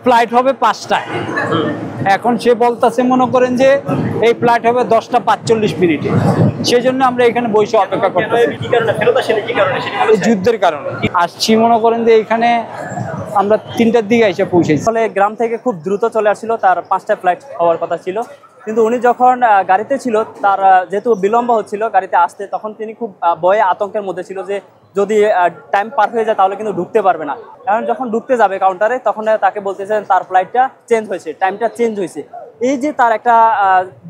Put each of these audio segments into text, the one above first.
Flight হবে 5টায়, এখন সে বলতেছে মনে করেন যে এই ফ্লাইট হবে 10টা 45 মিনিটে। সেই জন্য আমরা এখানে বসে অপেক্ষা করতেছি। যুদ্ধের কারণে আসছি, মনে করেন যে এখানে আমরা 3টার দিকে এসে পৌঁছেছি। ফলে গ্রাম থেকে খুব দ্রুত চলে আসছিল, তার 5টায় ফ্লাইট হওয়ার কথা ছিল, কিন্তু উনি যখন গাড়িতে ছিল, তার যেহেতু বিলম্ব হচ্ছিল গাড়িতে আসতে, তখন তিনি খুব ভয়ে আতঙ্কের মধ্যে ছিল যে যদি টাইম পার হয়ে যায় তাহলে কিন্তু ঢুকতে পারবে না। কারণ যখন ঢুকতে যাবে কাউন্টারে, তখন তাকে বলতেছেন তার ফ্লাইটটা চেঞ্জ হয়েছে, টাইমটা চেঞ্জ হয়েছে। এই যে তার একটা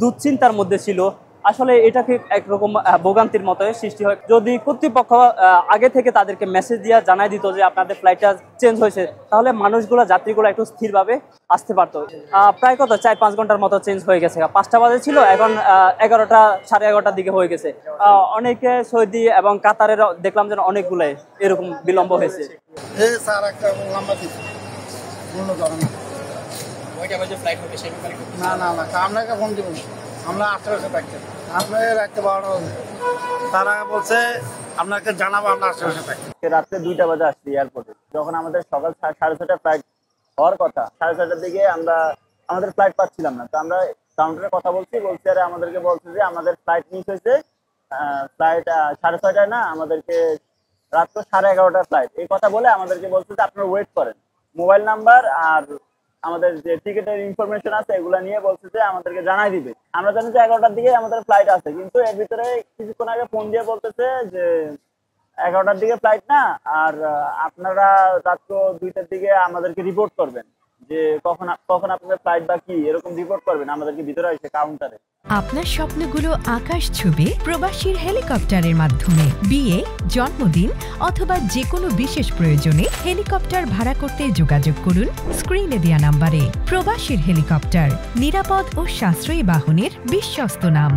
দুশ্চিন্তার মধ্যে ছিল, আসলে এটাকে একরকম ভোগান্তির মতো সৃষ্টি হয়। যদি কর্তৃপক্ষ আগে থেকে তাদেরকে মেসেজ দিয়ে জানাই দিত যে আপনাদের ফ্লাইটটা চেঞ্জ হয়েছে, তাহলে মানুষগুলো, যাত্রীগুলো একটু স্থিরভাবে আসতে পারতো। প্রায় কত 4-5 ঘন্টার মতো চেঞ্জ হয়ে গেছে। 5টা বাজে ছিল, এখন 11টা, 11:30 দিকে হয়ে গেছে। অনেকে সৌদি এবং কাতারের দেখলাম যেন অনেকগুলাই এরকম বিলম্ব হয়েছে। আমরা আশেপাশে থাকতে, আপনাকে রাখতে পারো, তারা বলছে আপনাকে জানাবো আমরা আশেপাশে থাকতে। রাত্রে 2টা বাজে আসছি এয়ারপোর্টে, যখন আমাদের সকাল 6:30 ফ্লাইট হওয়ার কথা, 6:30টার দিকে আমরা আমাদের ফ্লাইট পাচ্ছিলাম না। তো আমরা কাউন্টারে কথা বলছি, আর আমাদেরকে বলছে যে আমাদের ফ্লাইট মিস হয়েছে, ফ্লাইট 6:30টায় না, আমাদেরকে রাত 11:30টার ফ্লাইট। এই কথা বলে আমাদেরকে বলছে যে আপনারা ওয়েট করেন, মোবাইল নাম্বার আর আমাদের যে টিকিটের ইনফরমেশন আছে এগুলা নিয়ে বলছে যে আমাদেরকে জানাই দিবে। আমরা জানি যে 11টার দিকে আমাদের ফ্লাইট আছে, কিন্তু এর ভিতরে কিছুক্ষণ আগে ফোন দিয়ে বলতেছে যে 11টার দিকে ফ্লাইট না, আর আপনারা রাত্র 2টার দিকে আমাদেরকে রিপোর্ট করবেন যে কখন আপনাদের ফ্লাইট বা কি, এরকম রিপোর্ট করবেন আমাদেরকে ভিতরে এসে কাউন্টারে। আপনার স্বপ্নগুলো আকাশ ছুবে প্রবাসীর হেলিকপ্টারের মাধ্যমে। বিয়ে, জন্মদিন অথবা যে কোনো বিশেষ প্রয়োজনে হেলিকপ্টার ভাড়া করতে যোগাযোগ করুন স্ক্রিনে দেয়া নাম্বারে। প্রবাসীর হেলিকপ্টার, নিরাপদ ও সাশ্রয়ী বাহনের বিশ্বস্ত নাম।